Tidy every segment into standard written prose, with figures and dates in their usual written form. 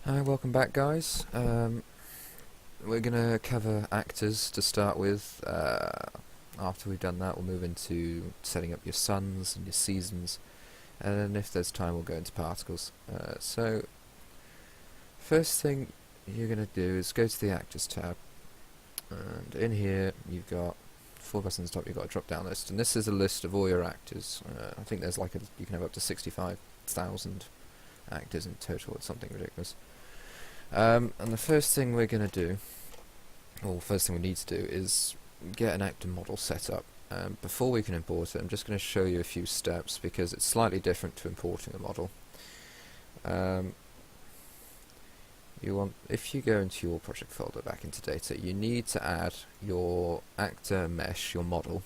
Hi, welcome back guys. We're going to cover actors to start with. After we've done that we'll move into setting up your suns and your seasons, and then if there's time we'll go into particles. So first thing you're going to do is go to the actors tab, and in here you've got 4 buttons on the top, you've got a drop down list, and this is a list of all your actors. I think there's you can have up to 65,000 actors in total. It's something ridiculous. And the first thing we're going to do, or first thing we need to do, is get an actor model set up. Before we can import it, I'm just going to show you a few steps because it's slightly different to importing a model. If you go into your project folder back into data, you need to add your actor mesh, your model,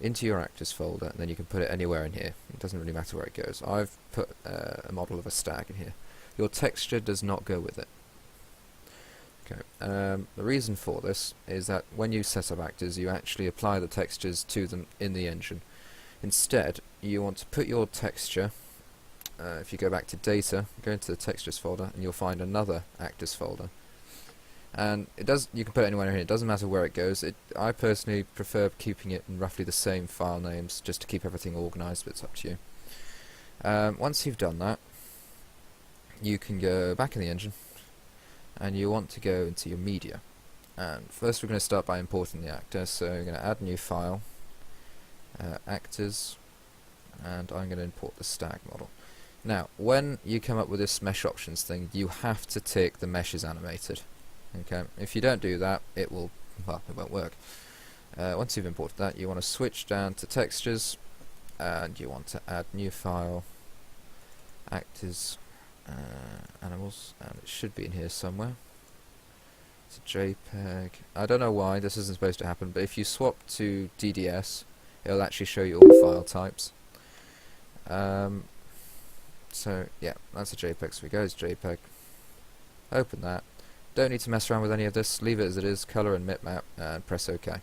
into your actors folder, and then you can put it anywhere in here. It doesn't really matter where it goes. I've put a model of a stag in here. Your texture does not go with it. Okay. The reason for this is that when you set up actors, you actually apply the textures to them in the engine. Instead, you want to put your texture, if you go back to data, go into the textures folder, and you'll find another actors folder. And you can put it anywhere in here, it doesn't matter where it goes. I personally prefer keeping it in roughly the same file names, just to keep everything organised, but it's up to you. Once you've done that, you can go back in the engine, and you want to go into your media. And first we're going to start by importing the actor, so I'm going to add a new file, actors, and I'm going to import the stag model. Now, when you come up with this mesh options thing, you have to tick the mesh is animated. Okay, if you don't do that, it won't work. Once you've imported that, you want to switch down to textures, and you want to add new file, actors, animals, and it should be in here somewhere. It's a JPEG. I don't know why this isn't supposed to happen, but if you swap to DDS, it'll actually show you all the file types. So yeah, that's a JPEG, so we go to JPEG, open that. Don't need to mess around with any of this, leave it as it is, color and bitmap, and press OK.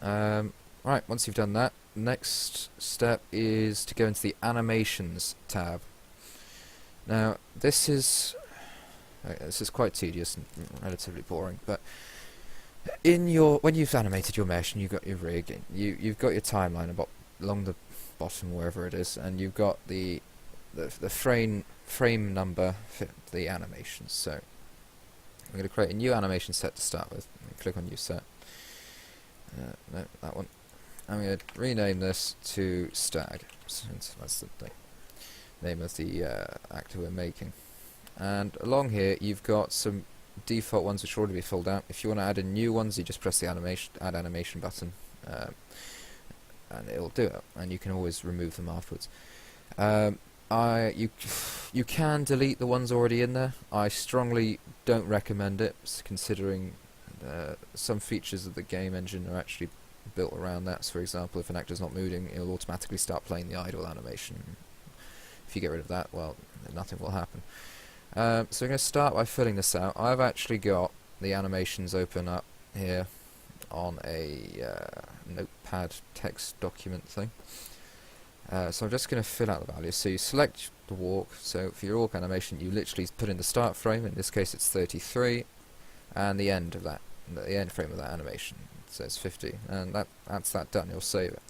Right, once you've done that, next step is to go into the animations tab. Now this is quite tedious and relatively boring, but when you've animated your mesh and you've got your rig, you've got your timeline along the bottom wherever it is, and you've got the frame number for the animations. So I'm going to create a new animation set to start with. Click on new set. No, that one. I'm going to rename this to stag, since that's the name of the actor we're making. And along here you've got some default ones which will already be filled out. If you want to add in new ones, you just press the add animation button, and it'll do it, and you can always remove them afterwards. You can delete the ones already in there. I strongly don't recommend it, considering some features of the game engine are actually built around that. So for example, if an actor's not moving, it'll automatically start playing the idle animation. If you get rid of that, well, nothing will happen. So we're going to start by filling this out. I've actually got the animations open up here on a notepad text document thing. So I'm just going to fill out the values. So you select the walk. So for your walk animation, you literally put in the start frame. In this case, it's 33, and the end of that, the end frame of that animation. It says 50, and that's that done. You'll save it.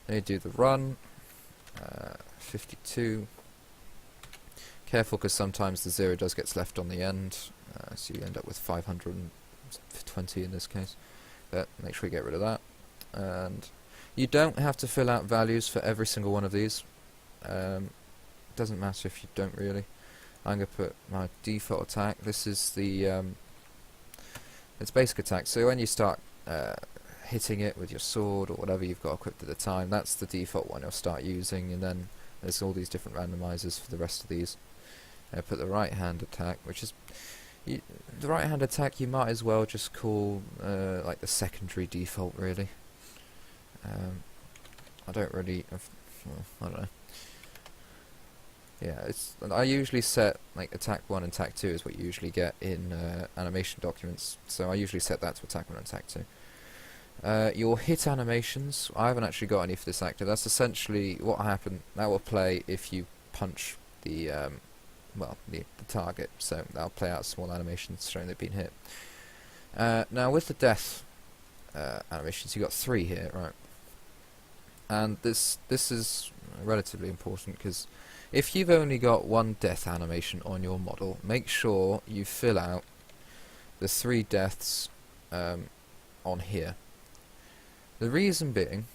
Then you do the run. 52. Careful, because sometimes the 0 does get left on the end, so you end up with 520 in this case. But make sure you get rid of that. And you don't have to fill out values for every single one of these. Doesn't matter if you don't really. I'm going to put my default attack. This is the it's basic attack. So when you start hitting it with your sword or whatever you've got equipped at the time, that's the default one you'll start using, and then there's all these different randomizers for the rest of these. Put the right hand attack, which is the right hand attack. You might as well just call like the secondary default, really. I don't know. Yeah, I usually set like attack 1 and attack 2 is what you usually get in animation documents, so I usually set that to attack 1 and attack 2. Your hit animations, I haven't actually got any for this actor. That's essentially what happened. That will play if you punch the well, the target, so that'll play out small animations showing they've been hit. Now with the death animations, you've got 3 here, right? And this is relatively important, because if you've only got 1 death animation on your model, make sure you fill out the 3 deaths on here. The reason being,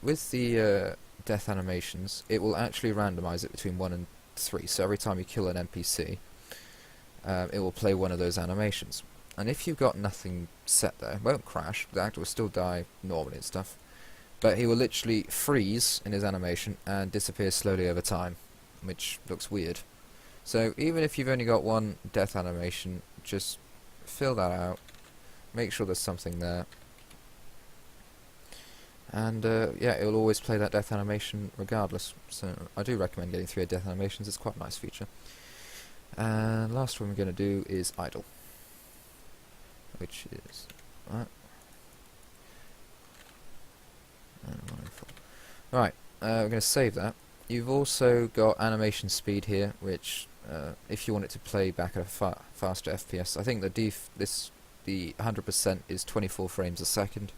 with the death animations, it will actually randomize it between 1 and 3, so every time you kill an NPC, it will play one of those animations. And if you've got nothing set there, it won't crash, the actor will still die normally and stuff, but he will literally freeze in his animation and disappear slowly over time, which looks weird. So even if you've only got 1 death animation, just fill that out, make sure there's something there, and yeah, it will always play that death animation regardless. So I do recommend getting 3 death animations, it's quite a nice feature. And last one we're going to do is idle, which is that. Right, we're going to save that. You've also got animation speed here, which if you want it to play back at a faster FPS, I think the 100% is 24 frames a second.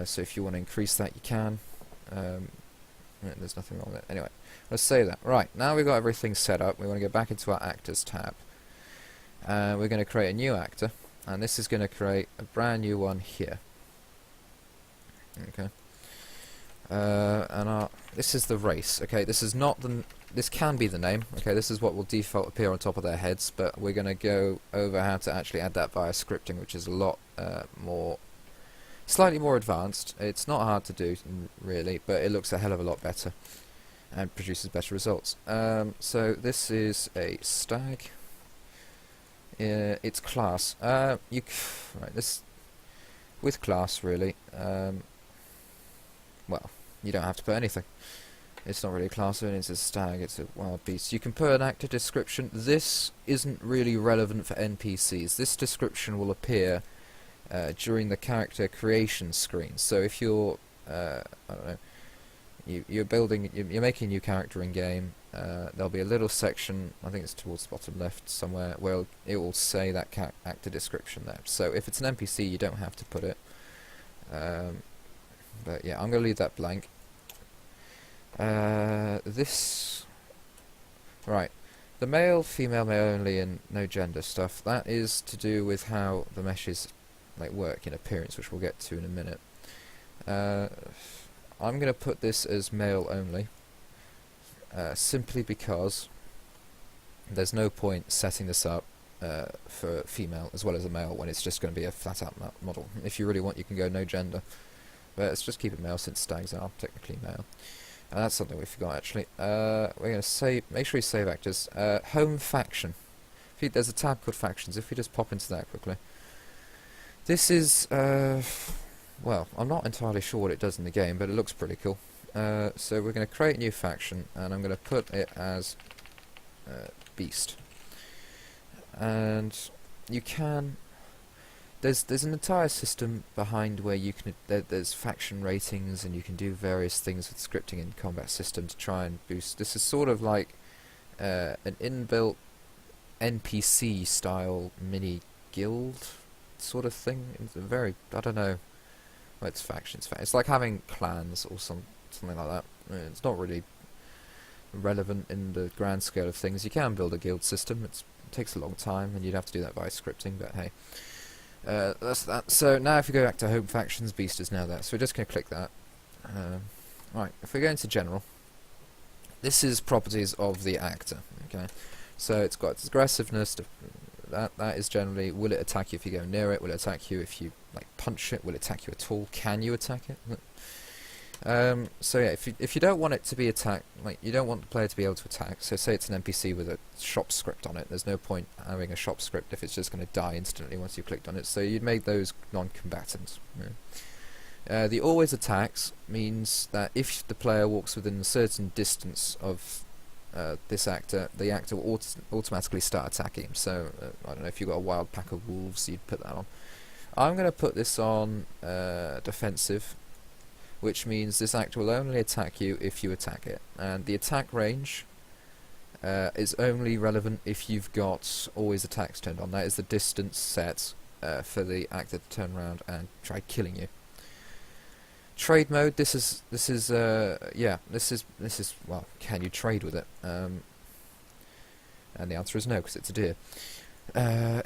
So if you want to increase that, you can. There's nothing wrong with it. Anyway, let's save that. Right, now we've got everything set up. We want to go back into our actors tab. We're going to create a new actor, and this is going to create a brand new one here. Okay. And this is the race. Okay, this is not the. This can be the name. Okay, this is what will default appear on top of their heads, but we're going to go over how to actually add that via scripting, which is a lot slightly more advanced. It's not hard to do, really, but it looks a hell of a lot better and produces better results. So this is a stag. It's class. Right, this with class really. Well, you don't have to put anything. It's not really a class, it's a stag, it's a wild beast. You can put an actor description. This isn't really relevant for NPCs. This description will appear during the character creation screen. So if you're, I don't know, you're making a new character in game, there'll be a little section, I think it's towards the bottom left somewhere, where it will say that actor description there. So if it's an NPC, you don't have to put it. But yeah, I'm going to leave that blank. Right, the male, female, male only, and no gender stuff, that is to do with how the meshes work in appearance, which we'll get to in a minute. I'm going to put this as male only, simply because there's no point setting this up for female as well as a male when it's just going to be a flat out model. If you really want, you can go no gender, but let's just keep it male since stags are technically male. And that's something we forgot actually. We're going to save, make sure you save actors. Home faction. There's a tab called factions. If we just pop into that quickly. This is, well, I'm not entirely sure what it does in the game, but it looks pretty cool. So we're going to create a new faction, and I'm going to put it as Beast. And you can... There's an entire system behind where you can there's faction ratings, and you can do various things with scripting and combat system to try and boost. This is sort of like an inbuilt NPC style mini guild sort of thing. It's a very, I don't know. Well, it's factions. It's like having clans or something like that. It's not really relevant in the grand scale of things. You can build a guild system. It takes a long time, and you'd have to do that by scripting. But hey. That's that. So now if we go back to home factions, Beast is now there. So we're just going to click that. Right, if we go into general, this is properties of the actor. Okay, so it's got its aggressiveness. That is generally, will it attack you if you go near it? Will it attack you if you punch it? Will it attack you at all? Can you attack it? So yeah, if you don't want it to be attacked, you don't want the player to be able to attack, so say it's an NPC with a shop script on it, there's no point having a shop script if it's just going to die instantly once you've clicked on it, so you'd make those non-combatants. Yeah. The always attacks means that if the player walks within a certain distance of this actor, the actor will automatically start attacking him, so I don't know, if you've got a wild pack of wolves, you'd put that on. I'm going to put this on defensive, which means this actor will only attack you if you attack it. And the attack range is only relevant if you've got always attacks turned on. That is the distance set for the actor to turn around and try killing you. Trade mode. This is well, can you trade with it? And the answer is no, because it's a deer.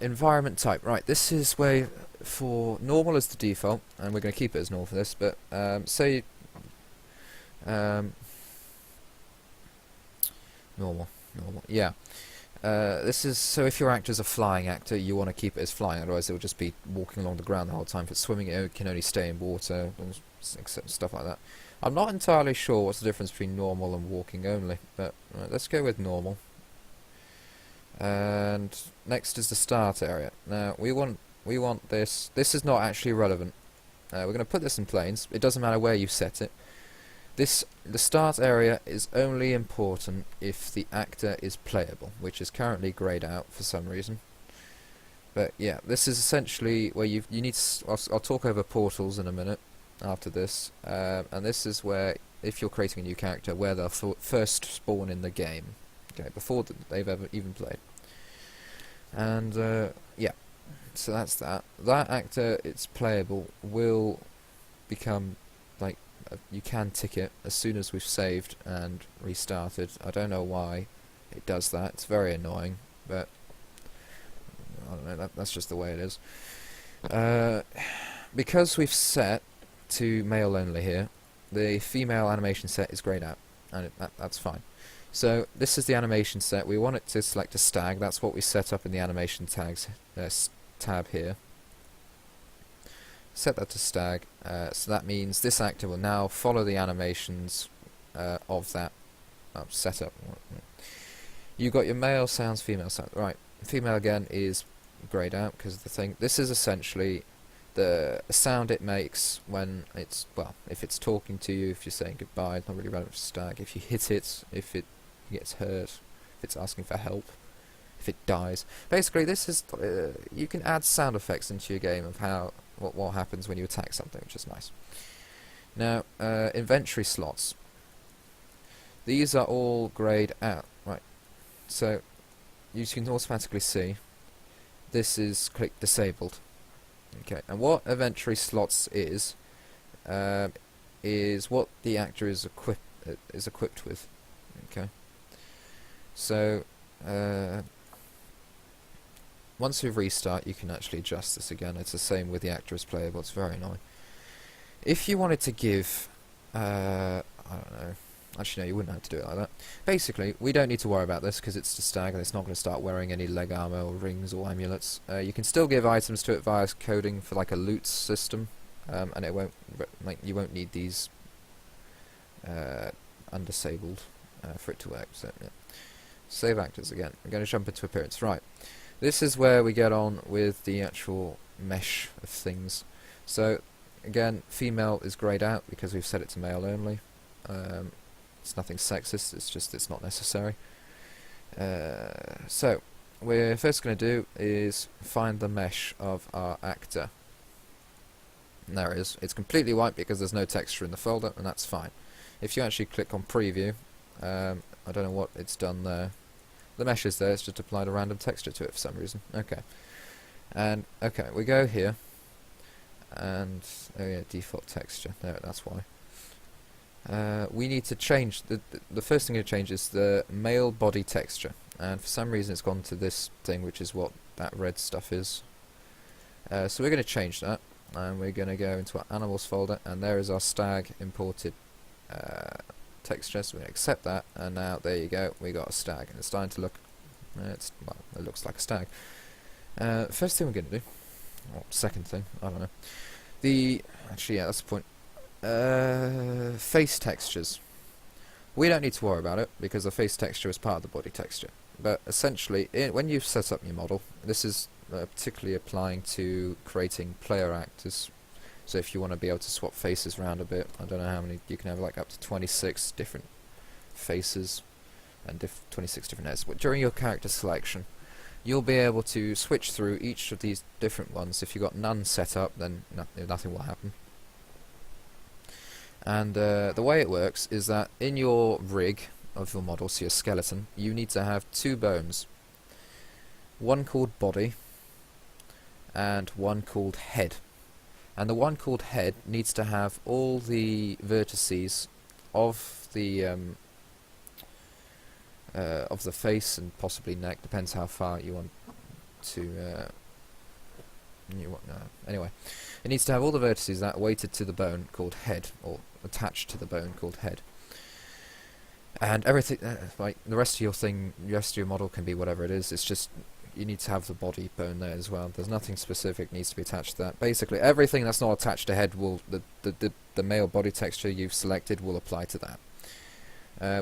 Environment type. Right. This is where for normal is the default, and we're going to keep it as normal for this. But say normal, yeah. This is so if your actor is a flying actor, you want to keep it as flying, otherwise it will just be walking along the ground the whole time. If it's swimming, it can only stay in water, and stuff like that. I'm not entirely sure what's the difference between normal and walking only, but let's go with normal. And next is the start area. Now we want this. This is not actually relevant. We're going to put this in planes. It doesn't matter where you set it. The start area is only important if the actor is playable, which is currently greyed out for some reason. But yeah, this is essentially where you need to, I'll talk over portals in a minute after this, and this is where, if you're creating a new character, where they'll first spawn in the game, okay, before they've ever even played. And yeah, so that's that. That actor, it's playable, will become like, you can tick it as soon as we've saved and restarted. I don't know why it does that. It's very annoying, but I don't know. That's just the way it is. Because we've set to male only here, the female animation set is grayed out, and that's fine. So this is the animation set. We want it to select a stag. That's what we set up in the animation tags tab here. Set that to stag, so that means this actor will now follow the animations of that setup. You got your male sounds, female sounds. Right, female again is grayed out because of the thing. This is essentially the sound it makes when it's, well, if it's talking to you, if you're saying goodbye. It's not really relevant for stag. If you hit it, if it gets hurt, if it's asking for help, if it dies. Basically, this is you can add sound effects into your game of how what happens when you attack something, which is nice. Now, inventory slots. These are all grayed out, right? So you can automatically see this is click disabled. Okay, and what inventory slots is what the actor is equipped with. Okay, so once you restart, you can actually adjust this again. It's the same with the actor as playable. It's very annoying. If you wanted to give, I don't know. Actually, no, you wouldn't have to do it like that. Basically, we don't need to worry about this because it's a stag and it's not going to start wearing any leg armor or rings or amulets. You can still give items to it via coding for like a loot system, and it won't. You won't need these undisabled for it to work. So yeah. Save actors again. We're going to jump into appearance. Right. This is where we get on with the actual mesh of things. So again, female is grayed out because we've set it to male only. It's nothing sexist, it's just it's not necessary. So we're first going to do is find the mesh of our actor. And there it is. It's completely white because there's no texture in the folder, and that's fine. If you actually click on preview, I don't know what it's done there. The mesh is there, it's just applied a random texture to it for some reason. Okay. And, okay, we go here. And, oh yeah, default texture. There, that's why. We need to change, the first thing to change is the male body texture. And for some reason it's gone to this thing, which is what that red stuff is. So we're going to change that. And we're going to go into our animals folder, and there is our stag imported texture, so we're going to accept that, and now there you go, we got a stag, and it's starting to look, it looks like a stag. First thing we're going to do, or second thing, I don't know, actually yeah, that's the point, face textures. We don't need to worry about it, because the face texture is part of the body texture, but essentially, when you've set up your model, this is particularly applying to creating player actors. So if you want to be able to swap faces around a bit, I don't know how many, you can have like up to 26 different faces and 26 different heads. But during your character selection, you'll be able to switch through each of these different ones. If you've got none set up, then nothing will happen. And the way it works is that in your rig, of your model, so your skeleton, you need to have 2 bones. One called body, and one called head. And the one called head needs to have all the vertices of the face and possibly neck, depends how far you want to. Anyway, it needs to have all the vertices that are weighted to the bone called head, or attached to the bone called head. And everything, like the rest of your thing, the rest of your model can be whatever it is. It's just you need to have the body bone there as well. There's nothing specific needs to be attached to that. Basically, everything that's not attached to head will the male body texture you've selected will apply to that.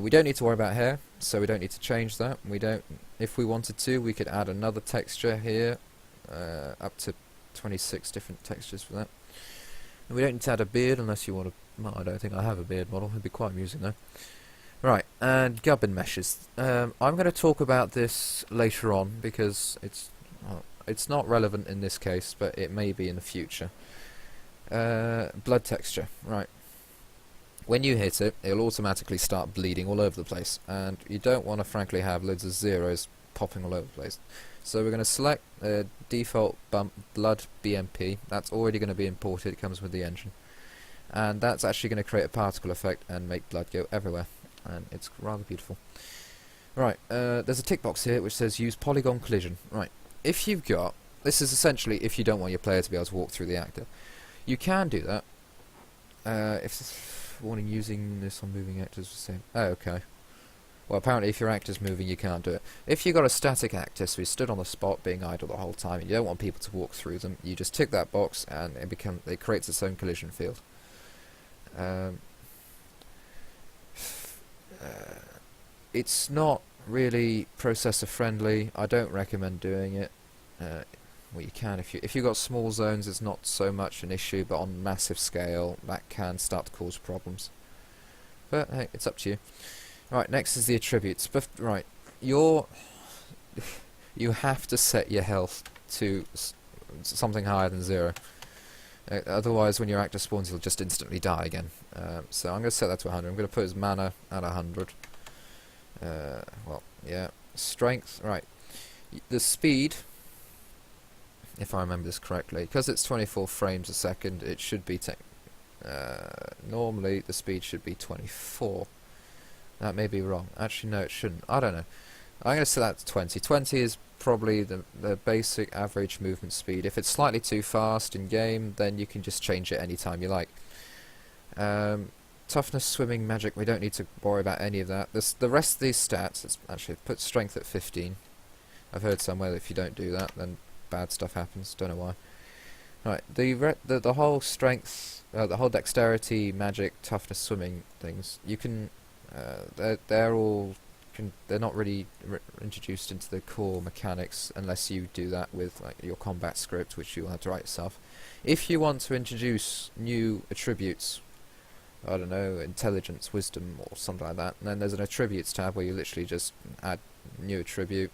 We don't need to worry about hair, so we don't need to change that. We don't. If we wanted to, we could add another texture here, up to 26 different textures for that. And we don't need to add a beard unless you want to. Well, I don't think I have a beard model. It'd be quite amusing though. Right, and gubbin meshes. I'm going to talk about this later on because it's not relevant in this case, but it may be in the future. Blood texture. Right. When you hit it, it'll automatically start bleeding all over the place, and you don't want to frankly have loads of zeros popping all over the place. So we're going to select default blood BMP. That's already going to be imported. It comes with the engine, and that's actually going to create a particle effect and make blood go everywhere, and it's rather beautiful. Right, there's a tick box here which says use polygon collision. Right, if you've got, this is essentially if you don't want your player to be able to walk through the actor. You can do that. If warning using this on moving actors the same. Oh, okay. Well, apparently if your actor's moving, you can't do it. If you've got a static actor, so he's stood on the spot being idle the whole time, and you don't want people to walk through them, you just tick that box, and it creates its own collision field. It's not really processor friendly. I don't recommend doing it. Well, you can if you've got small zones, it's not so much an issue, but on massive scale, that can start to cause problems. But hey, it's up to you. Right, next is the attributes. Right, you have to set your health to something higher than 0. Otherwise, when your actor spawns, he'll just instantly die again. So I'm going to set that to 100. I'm going to put his mana at 100. Well, yeah. Strength, right. The speed, if I remember this correctly, because it's 24 frames a second, it should be... normally, the speed should be 24. That may be wrong. Actually, no, it shouldn't. I don't know. I'm going to set that to 20. 20 is probably the basic average movement speed. If it's slightly too fast in game, then you can just change it anytime you like. Toughness, swimming, magic, we don't need to worry about any of that. The rest of these stats, let's actually put strength at 15. I've heard somewhere that if you don't do that, then bad stuff happens. Don't know why. Right, the whole strength, the whole dexterity, magic, toughness, swimming things, you can... they're not really introduced into the core mechanics unless you do that with like your combat script, which you'll have to write yourself. If you want to introduce new attributes, I don't know, intelligence, wisdom, or something like that, and then there's an attributes tab where you literally just add new attribute,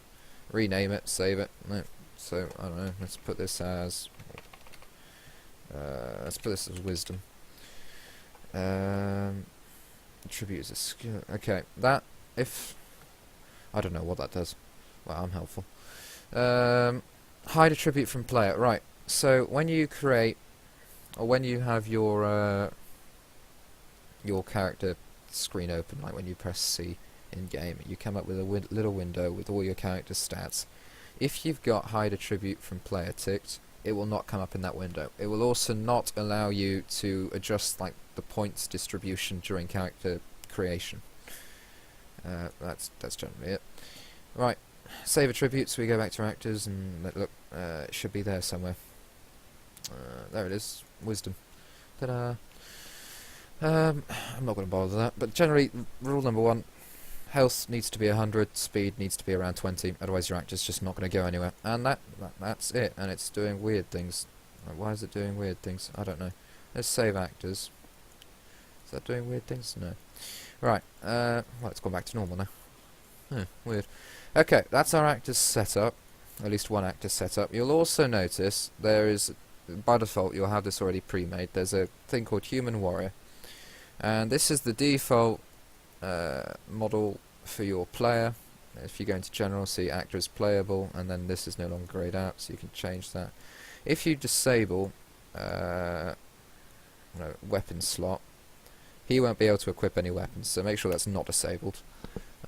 rename it, save it. No. So I don't know. Let's put this as wisdom. Attribute is a skill. Okay, that if I don't know what that does. Well, I'm helpful. Hide attribute from player. Right. So when you create, or when you have your character screen open, like when you press C in game, you come up with a little window with all your character stats. If you've got hide attribute from player ticked, it will not come up in that window. It will also not allow you to adjust like the points distribution during character creation. That's generally it. Right, save attributes. We go back to actors and look. It should be there somewhere. There it is. Wisdom. Ta-da. I'm not going to bother with that. But generally, rule number 1: health needs to be 100. Speed needs to be around 20. Otherwise, your actor's just not going to go anywhere. And that's it. And it's doing weird things. Why is it doing weird things? I don't know. Let's save actors. Is that doing weird things? No. Right, well, it's gone back to normal now. Weird. Okay, that's our actors set up. At least one actor set up. You'll also notice there is, by default, you'll have this already pre-made. There's a thing called Human Warrior. And this is the default model for your player. If you go into general, see actor is playable, and then this is no longer grayed out, so you can change that. If you disable weapon slot, he won't be able to equip any weapons, so make sure that's not disabled.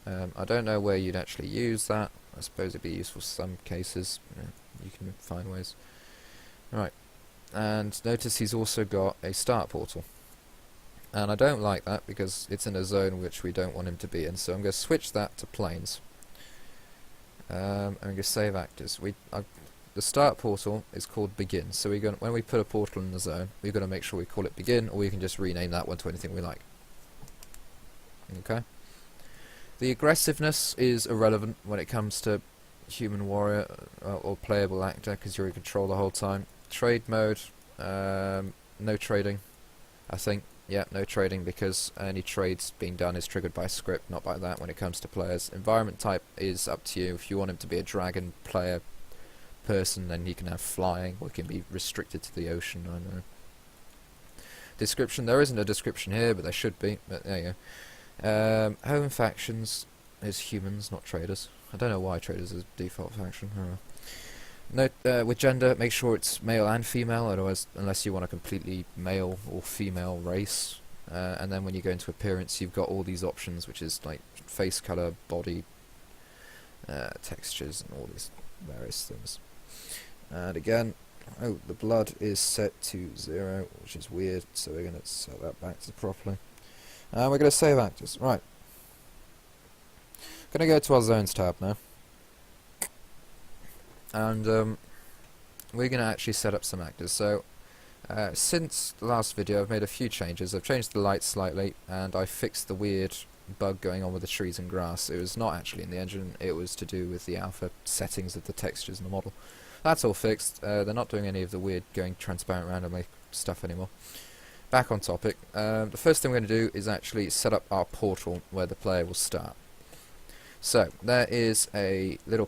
I don't know where you'd actually use that. I suppose it'd be useful for some cases. You can find ways. Right, and notice he's also got a start portal. And I don't like that because it's in a zone which we don't want him to be in, so I'm going to switch that to planes. I'm going to save actors. The start portal is called begin, so when we put a portal in the zone, we've got to make sure we call it begin, or we can just rename that one to anything we like. Okay. The aggressiveness is irrelevant when it comes to human warrior or playable actor, because you're in control the whole time. Trade mode, no trading, I think. Yeah, no trading, because any trades being done is triggered by script, not by that when it comes to players. Environment type is up to you. If you want him to be a dragon player person, then he can have flying, or he can be restricted to the ocean, I don't know. Description, there isn't a description here, but there should be, but there you go. Home factions is humans, not traders. I don't know why traders is default faction. I don't know. Note, with gender, make sure it's male and female, otherwise, unless you want a completely male or female race. And then when you go into appearance, you've got all these options, which is like face color, body, textures, and all these various things. And again, the blood is set to 0, which is weird, so we're going to set that back to properly. And we're going to save actors. Right. Going to go to our zones tab now. And we're going to actually set up some actors. So since the last video I've made a few changes. I've changed the lights slightly, and I fixed the weird bug going on with the trees and grass. It was not actually in the engine, it was to do with the alpha settings of the textures in the model. That's all fixed. They're not doing any of the weird going transparent randomly stuff anymore. Back on topic, the first thing we're going to do is actually set up our portal where the player will start. So, there is a little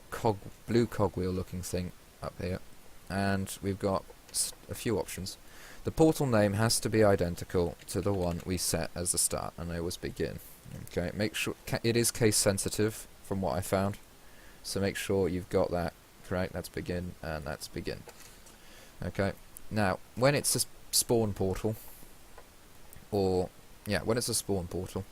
blue cogwheel looking thing up here, and we've got a few options. The portal name has to be identical to the one we set as the start, and it was begin. Okay, make sure it is case sensitive from what I found, so make sure you've got that correct. That's begin, and that's begin. Okay, now when it's a spawn portal, when it's a spawn portal,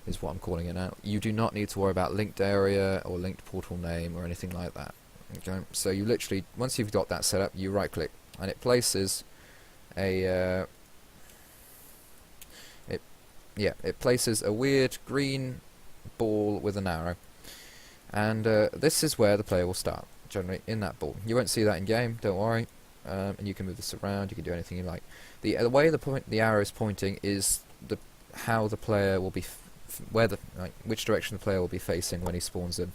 is what I'm calling it now, you do not need to worry about linked area or linked portal name or anything like that. Okay, so you literally, once you've got that set up, you right click and it places a it places a weird green ball with an arrow, and this is where the player will start, generally in that ball. You won't see that in game, don't worry, and you can move this around, you can do anything you like. The way the arrow is pointing is how the player will be which direction the player will be facing when he spawns in.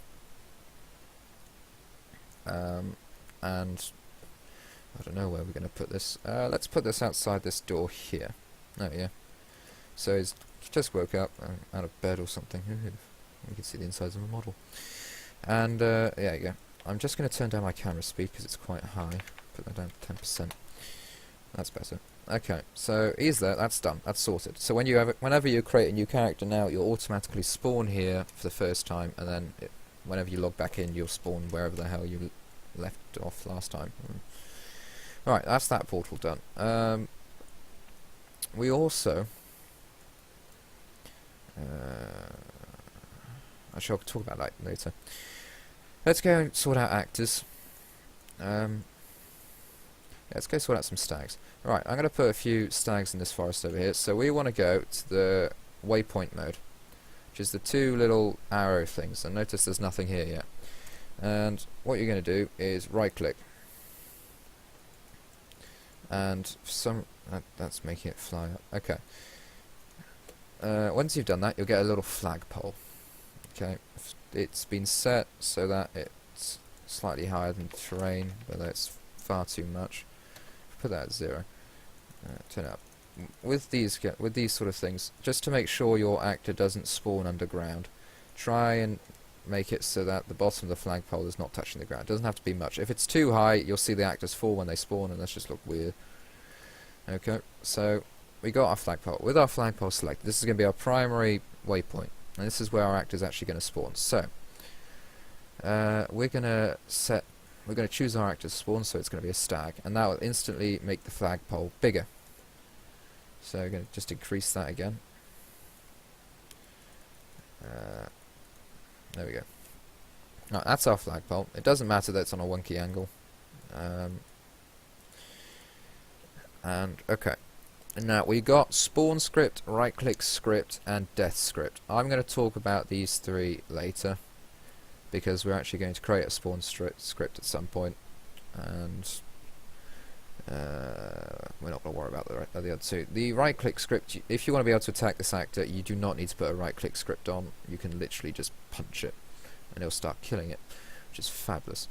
And I don't know where we're going to put this. Let's put this outside this door here. Oh yeah. So he's just woke up out of bed or something. You can see the insides of the model. And there you go. I'm just going to turn down my camera speed because it's quite high. Put that down to 10%. That's better. Okay, so he's there, that's done, that's sorted. So whenever you create a new character now, you'll automatically spawn here for the first time, and then whenever you log back in, you'll spawn wherever the hell you left off last time. Right, that's that portal done. We also... actually, I'll talk about that later. Let's go and sort out actors. Let's go sort out some stags. Right, I'm going to put a few stags in this forest over here. So we want to go to the waypoint mode, which is the two little arrow things. And notice there's nothing here yet. And what you're going to do is right click. And that's making it fly up. Okay. Once you've done that, you'll get a little flagpole. Okay. It's been set so that it's slightly higher than the terrain, but that's far too much. Put that at 0. Turn it up. With these sort of things, just to make sure your actor doesn't spawn underground, try and make it so that the bottom of the flagpole is not touching the ground. It doesn't have to be much. If it's too high, you'll see the actors fall when they spawn, and that's just look weird. Okay, so we got our flagpole. With our flagpole selected, this is going to be our primary waypoint. and this is where our actor is actually going to spawn. So we're going to choose our actor to spawn, so it's going to be a stag, and that will instantly make the flagpole bigger. So we're going to just increase that again. There we go. Right, that's our flagpole. It doesn't matter that it's on a wonky angle. And okay. Now we got spawn script, right click script, and death script. I'm going to talk about these three later, because we're actually going to create a spawn script at some point, and we're not going to worry about the other two. The right click script, if you want to be able to attack this actor, you do not need to put a right click script on. You can literally just punch it and it'll start killing it, which is fabulous.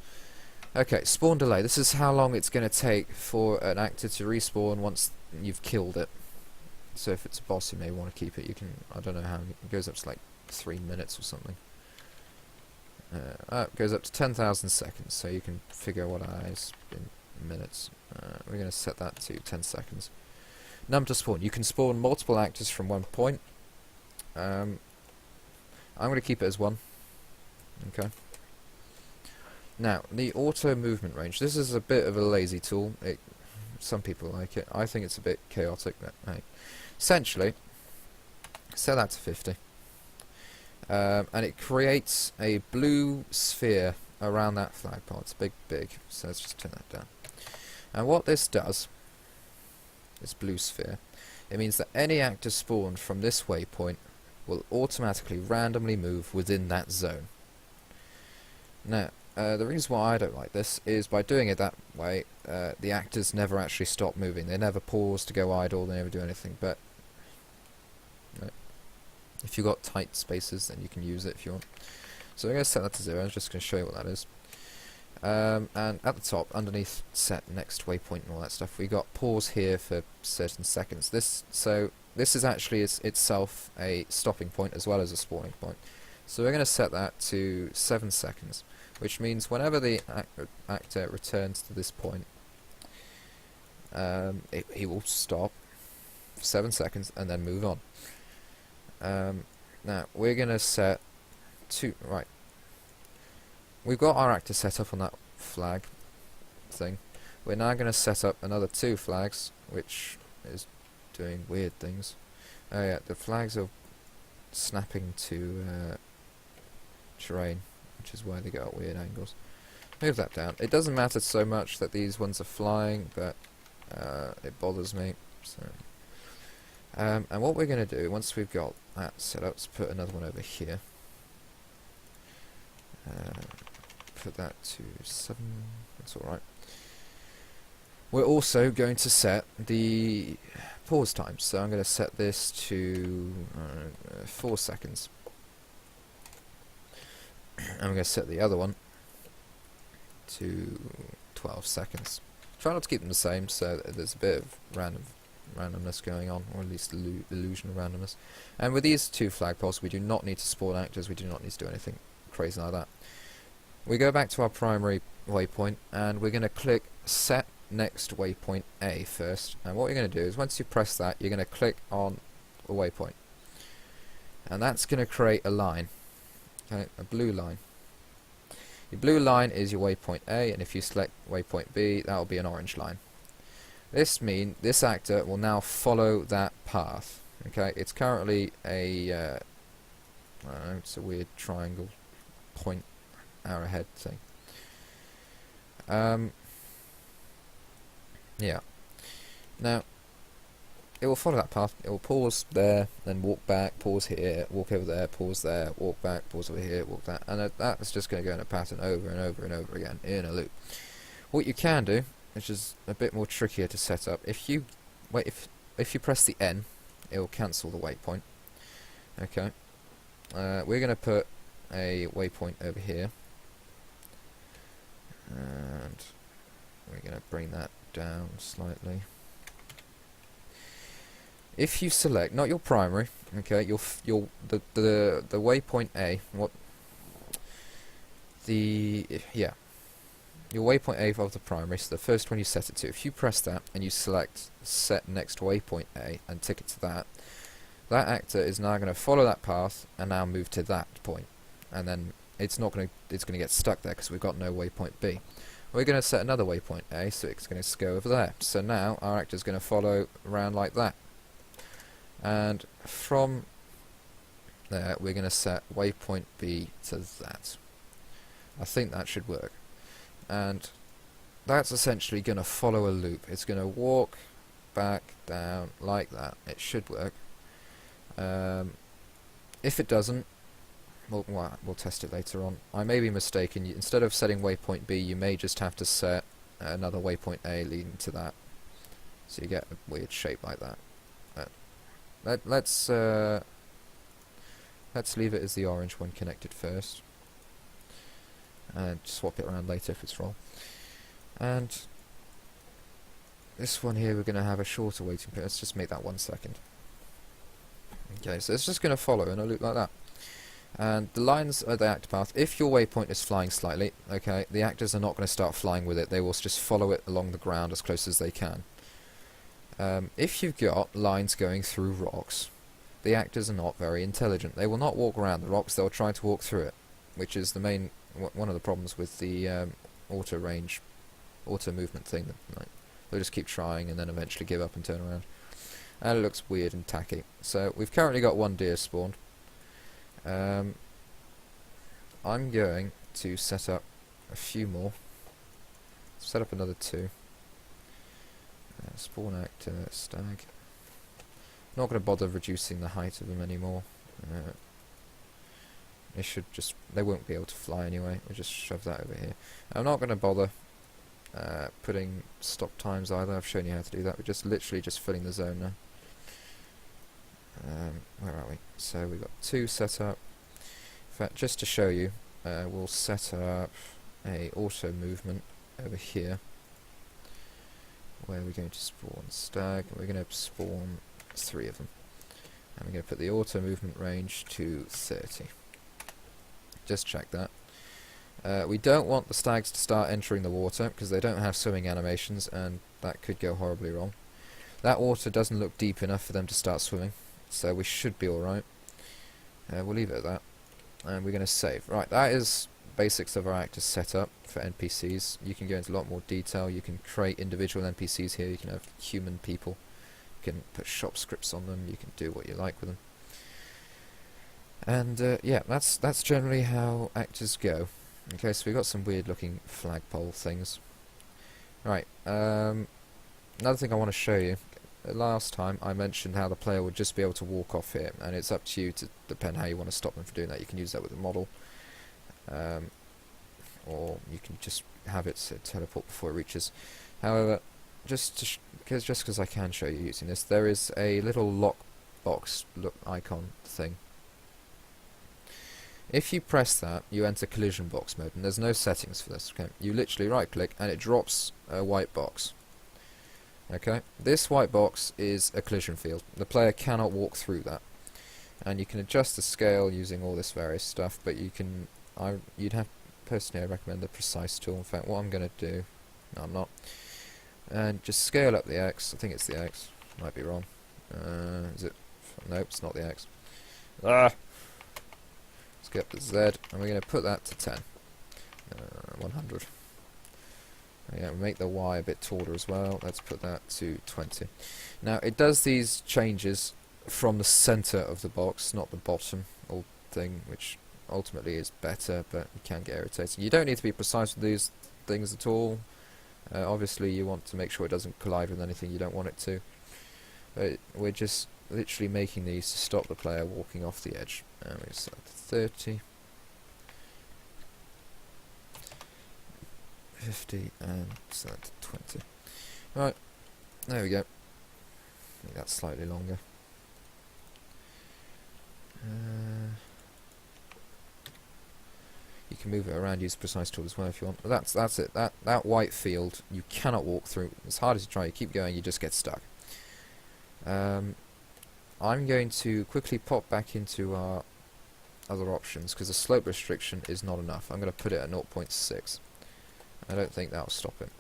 Okay, spawn delay. This is how long it's going to take for an actor to respawn once you've killed it. So if it's a boss, you may want to keep it. You can, I don't know how, it goes up to like 3 minutes or something. It goes up to 10,000 seconds, so you can figure what is in minutes. We're going to set that to 10 seconds. Number to spawn. You can spawn multiple actors from one point. I'm going to keep it as 1. Okay. Now, the auto movement range. This is a bit of a lazy tool. Some people like it. I think it's a bit chaotic. But, hey. Essentially, set that to 50. And it creates a blue sphere around that flagpole. It's big, so let's just turn that down. And what this does, this blue sphere, it means that any actor spawned from this waypoint will automatically randomly move within that zone. Now, the reason why I don't like this is by doing it that way, the actors never actually stop moving. They never pause to go idle, they never do anything, but if you've got tight spaces, then you can use it if you want. So we're going to set that to 0. I'm just going to show you what that is. And at the top, underneath set next waypoint and all that stuff, we got pause here for certain seconds. This is actually itself a stopping point as well as a spawning point. So we're going to set that to 7 seconds, which means whenever the actor returns to this point, he will stop for 7 seconds and then move on. Now we're going to set 2. Right. We've got our actor set up on that flag thing. We're now going to set up another 2 flags, which is doing weird things. Oh yeah, the flags are snapping to terrain, which is why they go at weird angles. Move that down. It doesn't matter so much that these ones are flying, but it bothers me. So, and what we're going to do, once we've got that set up, let's put another one over here. Put that to 7, that's alright. We're also going to set the pause time, so I'm going to set this to 4 seconds. I'm going to set the other one to 12 seconds. Try not to keep them the same, so that there's a bit of randomness going on, or at least illusion of randomness. And with these 2 flagpoles, we do not need to spawn actors, we do not need to do anything crazy like that. We go back to our primary waypoint, and we're going to click set next waypoint A first. And what you're going to do is, once you press that, you're going to click on a waypoint, and that's going to create a line, okay, a blue line. Your blue line is your waypoint A, and if you select waypoint B, that will be an orange line. This means this actor will now follow that path. Okay, it's currently a I don't know, it's a weird triangle point arrowhead thing. Yeah. Now, it will follow that path. It will pause there, then walk back, pause here, walk over there, pause there, walk back, pause over here, walk that, and that's just going to go in a pattern over and over and over again in a loop. What you can do, which is a bit more trickier to set up, if you press the N, it will cancel the waypoint. Okay. We're going to put a waypoint over here, and we're going to bring that down slightly. If you select not your primary, okay, the waypoint A, your waypoint A of the primary, so the first one you set it to. If you press that and you select set next waypoint A and tick it to that, that actor is now going to follow that path and now move to that point, and then it's going to get stuck there because we've got no waypoint B. We're going to set another waypoint A, so it's going to go over there. So now our actor is going to follow around like that, and from there we're going to set waypoint B to that. I think that should work, and that's essentially going to follow a loop. It's going to walk back down like that. It should work. If it doesn't, we'll test it later on. I may be mistaken. Instead of setting waypoint B, you may just have to set another waypoint A leading to that, so you get a weird shape like that. Let's leave it as the orange one connected first, and swap it around later if it's wrong. And this one here, we're going to have a shorter waiting period. Let's just make that 1 second. Okay, so it's just going to follow in a loop like that. And the lines are the actor path. If your waypoint is flying slightly, okay, the actors are not going to start flying with it. They will just follow it along the ground as close as they can. If you've got lines going through rocks, the actors are not very intelligent. They will not walk around the rocks. They'll try to walk through it, which is the main one of the problems with the auto movement thing. Like, they'll just keep trying and then eventually give up and turn around. And it looks weird and tacky. So we've currently got 1 deer spawned. I'm going to set up a few more. Set up another 2. Spawn actor, stag. Not going to bother reducing the height of them anymore. They won't be able to fly anyway. We'll just shove that over here. I'm not going to bother putting stop times either. I've shown you how to do that. We're just literally just filling the zone now. Where are we? So we've got 2 set up. In fact, just to show you, we'll set up a auto movement over here, where we're going to spawn stag. We're going to spawn 3 of them, and we're going to put the auto movement range to 30. Just check that. We don't want the stags to start entering the water because they don't have swimming animations, and that could go horribly wrong. That water doesn't look deep enough for them to start swimming, so we should be alright. We'll leave it at that, and we're going to save. Right, that is basics of our actor setup for NPCs. You can go into a lot more detail. You can create individual NPCs here. You can have human people. You can put shop scripts on them. You can do what you like with them. And yeah, that's generally how actors go. Okay, so we've got some weird looking flagpole things. Right, another thing I want to show you. Last time I mentioned how the player would just be able to walk off here, and it's up to you to depend how you want to stop them from doing that. You can use that with a model, or you can just have it teleport before it reaches. However, just because I can show you using this, there is a little lockbox icon thing. If you press that, you enter collision box mode, and there's no settings for this. Okay, you literally right click and it drops a white box. Okay, this white box is a collision field. The player cannot walk through that, and you can adjust the scale using all this various stuff. But you'd have personally, I recommend the precise tool. In fact, what I'm going to do, no, I'm not, and just scale up the X. I think it's the X. Might be wrong. Is it? Nope, it's not the X. Ah. Let's get up the Z, and we're going to put that to 10. 100. Yeah, we make the Y a bit taller as well. Let's put that to 20. Now, it does these changes from the center of the box, not the bottom or thing, which ultimately is better, but it can get irritating. You don't need to be precise with these things at all. Obviously, you want to make sure it doesn't collide with anything you don't want it to. But we're just literally making these to stop the player walking off the edge. And we set to 30. 50 and set to 20. Right, there we go. Make that slightly longer. You can move it around, use the precise tool as well if you want. But that's it. That white field you cannot walk through. As hard as you try, you keep going, you just get stuck. I'm going to quickly pop back into our other options because the slope restriction is not enough. I'm going to put it at 0.6. I don't think that'll stop it.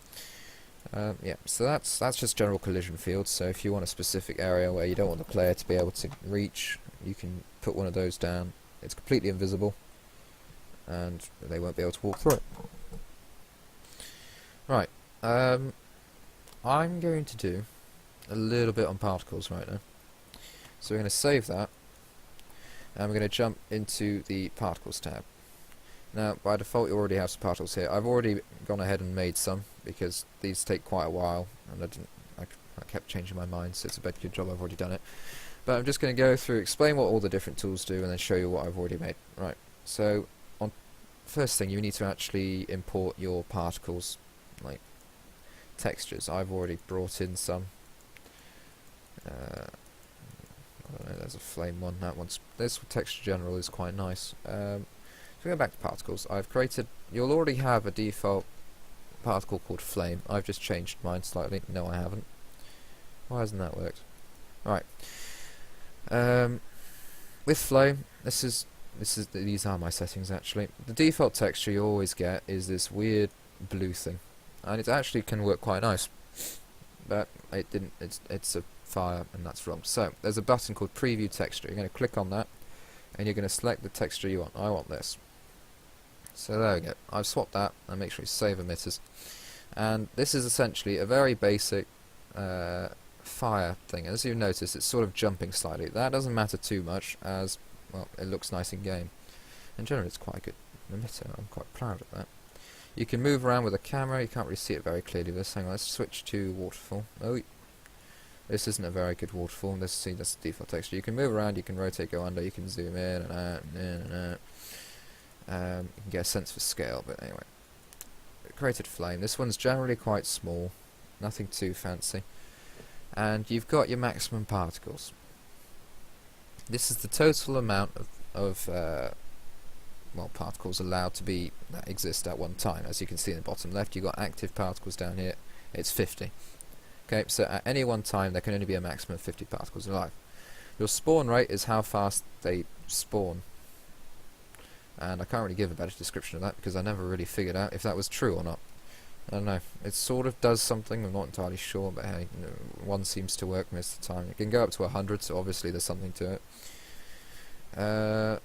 Yeah, so that's just general collision fields. So if you want a specific area where you don't want the player to be able to reach, you can put one of those down. It's completely invisible, and they won't be able to walk through it. Right, I'm going to do a little bit on particles right now. So we're going to save that, and we're going to jump into the particles tab. Now, by default, you already have some particles here. I've already gone ahead and made some, because these take quite a while, and I kept changing my mind, so it's a bad good job I've already done it. But I'm just going to go through, explain what all the different tools do, and then show you what I've already made. Right, so, first thing, you need to actually import your particles, like textures. I've already brought in some. I don't know, there's a flame one, this texture general is quite nice. So going back to particles, I've created, you'll already have a default particle called flame. I've just changed mine slightly. No, I haven't. Why hasn't that worked? Right. With flame, these are my settings actually. The default texture you always get is this weird blue thing, and it actually can work quite nice. But it didn't. It's a fire, and that's wrong. So there's a button called Preview Texture. You're going to click on that, and you're going to select the texture you want. I want this. So there we go. I've swapped that, and make sure you save emitters. And this is essentially a very basic fire thing. As you notice, it's sort of jumping slightly. That doesn't matter too much, as well, it looks nice in game. And generally, it's quite a good emitter. I'm quite proud of that. You can move around with a camera. You can't really see it very clearly. This, hang on, let's switch to waterfall. Oh, this isn't a very good waterfall. That's the default texture. You can move around. You can rotate, go under. You can zoom in and out, and in and out. You can get a sense for scale, but anyway. Created flame. This one's generally quite small, nothing too fancy. And you've got your maximum particles. This is the total amount of particles allowed to be that exist at one time. As you can see in the bottom left, you've got active particles down here. It's 50. Okay, so at any one time there can only be a maximum of 50 particles alive. Your spawn rate is how fast they spawn. And I can't really give a better description of that because I never really figured out if that was true or not. I don't know. It sort of does something, I'm not entirely sure, but hey, one seems to work most of the time. It can go up to 100, so obviously there's something to it.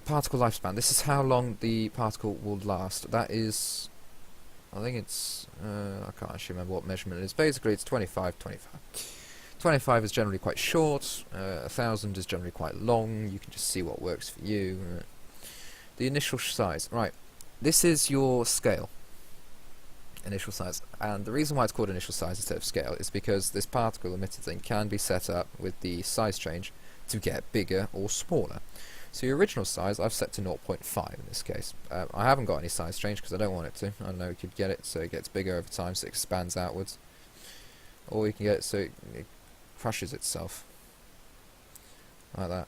Particle lifespan. This is how long the particle will last. That is, I think it's, I can't actually remember what measurement it is. Basically it's 25. 25 is generally quite short, 1000 is generally quite long. You can just see what works for you. The initial size. Right, this is your scale. Initial size. And the reason why it's called initial size instead of scale is because this particle emitter thing can be set up with the size change to get bigger or smaller. So your original size I've set to 0.5 in this case. I haven't got any size change because I don't want it to. I know you could get it so it gets bigger over time, so it expands outwards. Or you can get it so it crushes itself. Like that.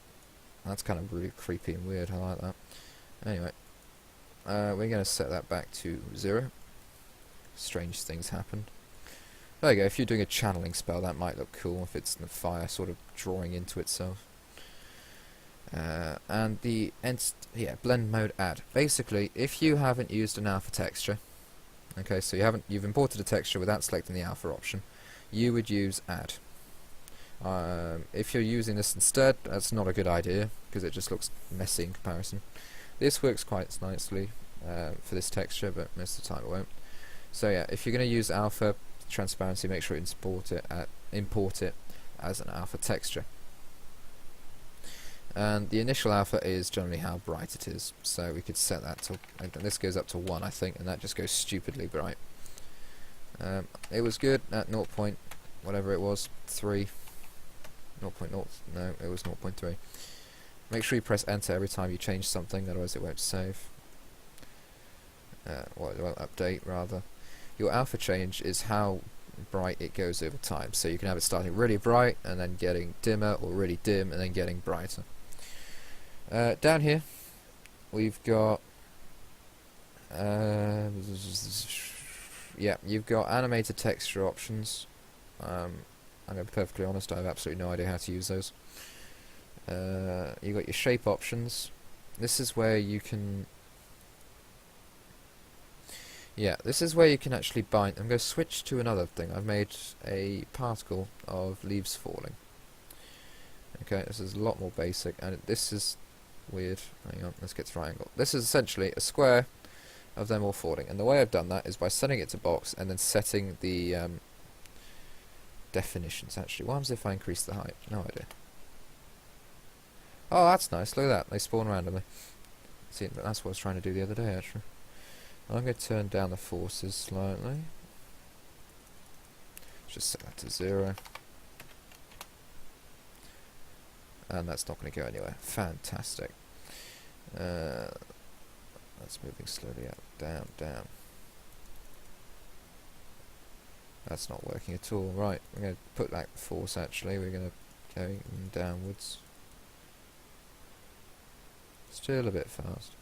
That's kind of really creepy and weird, I like that. Anyway, we're going to set that back to 0. Strange things happen. There you go, if you're doing a channeling spell that might look cool if it's the fire sort of drawing into itself. And the blend mode add. Basically, if you haven't used an alpha texture, okay, so you've imported a texture without selecting the alpha option, you would use add. If you're using this instead, that's not a good idea because it just looks messy in comparison. This works quite nicely for this texture, but most of the time it won't. So yeah, if you're going to use alpha transparency, make sure you import it as an alpha texture. And the initial alpha is generally how bright it is, so we could set that to, and this goes up to 1 I think, and that just goes stupidly bright. It was good at 0. Whatever it was, 3. 0.0, no, it was 0.3. Make sure you press enter every time you change something, otherwise it won't save. Well, it won't update, rather. Your alpha change is how bright it goes over time, so you can have it starting really bright, and then getting dimmer, or really dim, and then getting brighter. Down here, we've got... yeah, you've got animated texture options. I'm going to be perfectly honest, I have absolutely no idea how to use those. You've got your shape options. This is where you can Yeah, this is where you can actually bind. I'm going to switch to another thing. I've made a particle of leaves falling. Okay, this is a lot more basic, and this is weird. Hang on, let's get to triangle. This is essentially a square of them all falling, and the way I've done that is by setting it to box and then setting the definitions. Actually, what happens if I increase the height? No idea. Oh, that's nice. Look at that. They spawn randomly. See, that's what I was trying to do the other day, actually. I'm going to turn down the forces slightly. Just set that to 0. And that's not going to go anywhere. Fantastic. That's moving slowly up, down, down. That's not working at all. Right, we're going to put back the force actually. We're going to go downwards. Still a bit fast.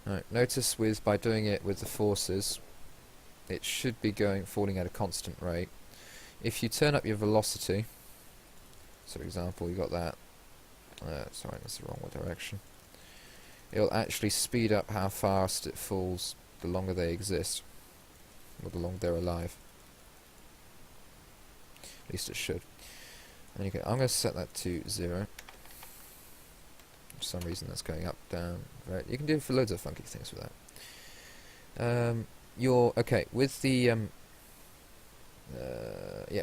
Right, notice by doing it with the forces, it should be falling at a constant rate. If you turn up your velocity, so for example you got that, sorry, that's the wrong direction, it'll actually speed up how fast it falls the longer they exist, or the longer they're alive. At least it should. And I'm going to set that to 0. For some reason that's going up, down, right. You can do loads of funky things with that. Okay with the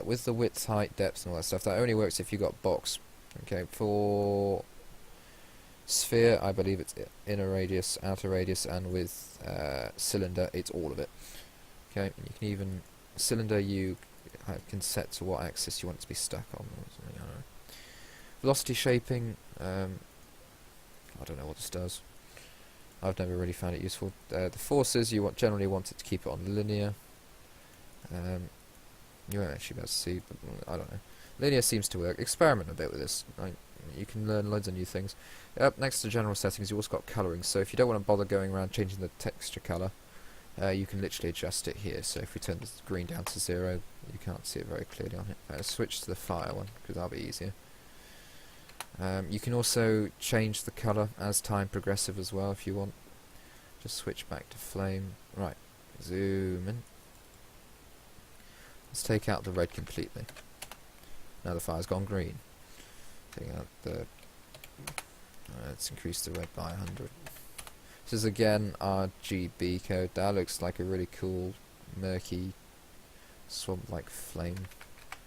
with the width, height, depth, and all that stuff. That only works if you got box. Okay, for sphere, I believe it's inner radius, outer radius, and with cylinder, it's all of it. Okay, and you can even cylinder you can set to what axis you want it to be stuck on. Or something, I don't know. Velocity shaping. I don't know what this does. I've never really found it useful. The forces, you generally want it to keep it on linear. You won't actually be able to see, but I don't know. Linear seems to work. Experiment a bit with this. You can learn loads of new things. Up next to general settings, you also got colouring. So if you don't want to bother going around changing the texture colour, you can literally adjust it here. So if we turn the green down to 0, you can't see it very clearly on it. Let's switch to the fire one, because that'll be easier. You can also change the colour as time progressive as well if you want. Just switch back to flame. Right, zoom in. Let's take out the red completely. Now the fire's gone green. Take out the... let's increase the red by 100. This is again RGB code. That looks like a really cool, murky, swamp-like flame.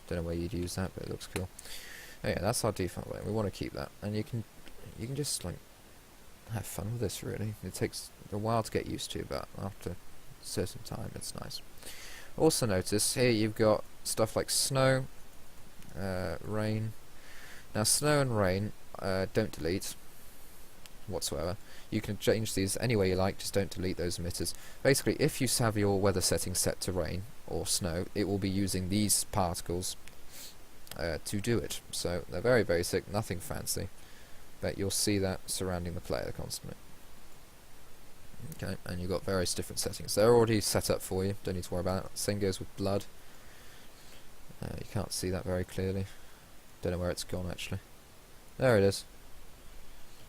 Don't know where you'd use that, but it looks cool. Oh yeah, that's our default way. We want to keep that, and you can just like have fun with this. Really, it takes a while to get used to, but after a certain time, it's nice. Also notice here you've got stuff like snow, rain. Now snow and rain don't delete whatsoever. You can change these any way you like, just don't delete those emitters. Basically, if you have your weather setting set to rain or snow, it will be using these particles to do it. So they're very basic, nothing fancy, but you'll see that surrounding the player constantly. Okay, and you've got various different settings. They're already set up for you, don't need to worry about it. Same goes with blood. You can't see that very clearly. Don't know where it's gone actually. There it is.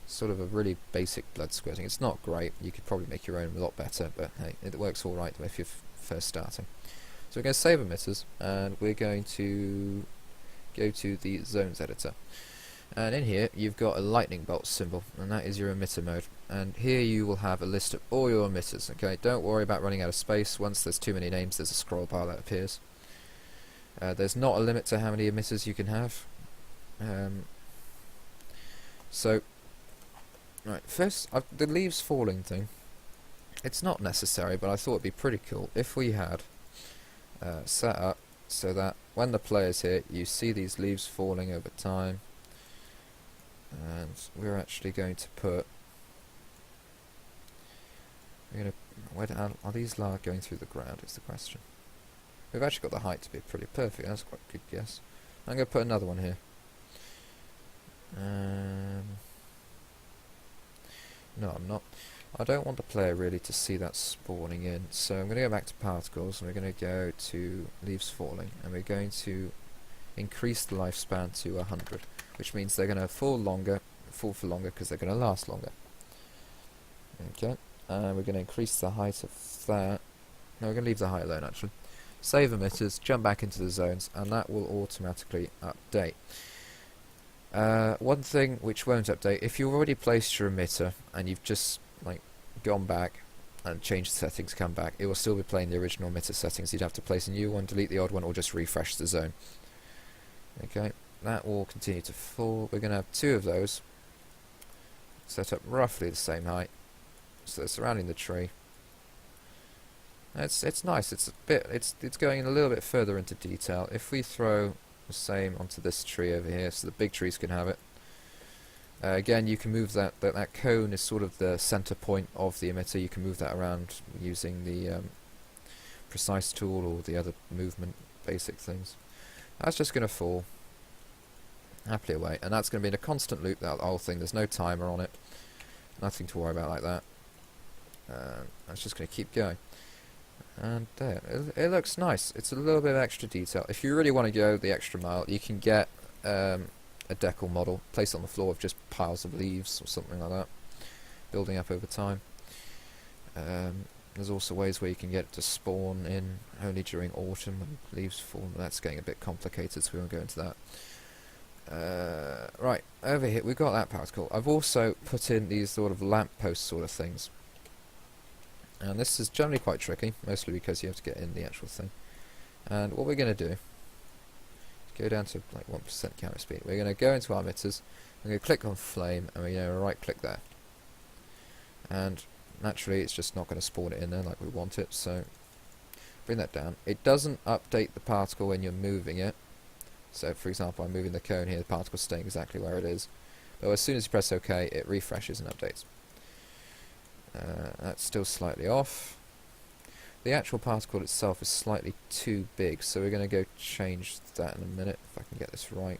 Sort of a really basic blood squirting. It's not great, you could probably make your own a lot better, but hey, it works alright if you're first starting. So we're going to save emitters, and we're going to go to the zones editor. And in here you've got a lightning bolt symbol, and that is your emitter mode. And here you will have a list of all your emitters. Okay, don't worry about running out of space. Once there's too many names, there's a scroll bar that appears. There's not a limit to how many emitters you can have. So, right, first, the leaves falling thing, it's not necessary, but I thought it'd be pretty cool if we had set up so that when the player's here, you see these leaves falling over time. And we're actually going to put... are these going through the ground is the question. We've actually got the height to be pretty perfect. That's quite a good guess. I'm going to put another one here. No, I'm not. I don't want the player really to see that spawning in. So I'm going to go back to particles, and we're going to go to leaves falling, and we're going to increase the lifespan to 100, which means they're going to fall for longer because they're going to last longer. Okay, we're going to increase the height of that. No, we're going to leave the height alone actually. Save emitters, jump back into the zones, and that will automatically update. One thing which won't update, if you've already placed your emitter and you've just like gone back and changed the settings, come back, it will still be playing the original emitter settings. You'd have to place a new one, delete the old one, or just refresh the zone. Okay, that will continue to fall. We're going to have 2 of those set up roughly the same height, so they're surrounding the tree. It's nice. It's going a little bit further into detail. If we throw the same onto this tree over here, so the big trees can have it. Again, you can move that cone is sort of the center point of the emitter. You can move that around using the precise tool or the other movement basic things. That's just going to fall happily away, and that's going to be in a constant loop, that whole thing. There's no timer on it, nothing to worry about like that. That's just going to keep going. And there, it looks nice. It's a little bit of extra detail. If you really want to go the extra mile, you can get a decal model, place it on the floor with just piles of leaves or something like that, building up over time. There's also ways where you can get it to spawn in only during autumn when leaves fall. That's getting a bit complicated, so we won't go into that. Right, over here we've got that particle. I've also put in these sort of lamppost sort of things. And this is generally quite tricky, mostly because you have to get in the actual thing. And what we're going to do is go down to like 1% camera speed. We're going to go into our emitters, we're going to click on flame, and we're going to right click there. And naturally it's just not going to spawn it in there like we want it, so bring that down. It doesn't update the particle when you're moving it. So for example, I'm moving the cone here, the particle's staying exactly where it is. But as soon as you press OK, it refreshes and updates. That's still slightly off. The actual particle itself is slightly too big, so we're going to go change that in a minute, if I can get this right.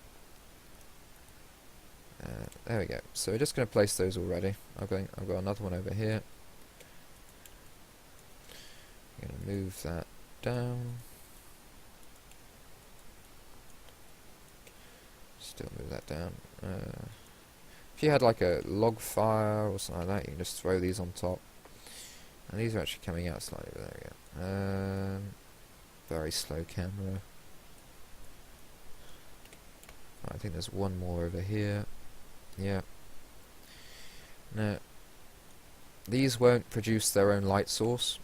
There we go. So we're just going to place those already. I've got another one over here. I'm going to move that down. Still move that down. If you had like a log fire or something like that, you can just throw these on top. And these are actually coming out slightly. There we go. Very slow camera. I think there's one more over here. Yeah. Now, these won't produce their own light source.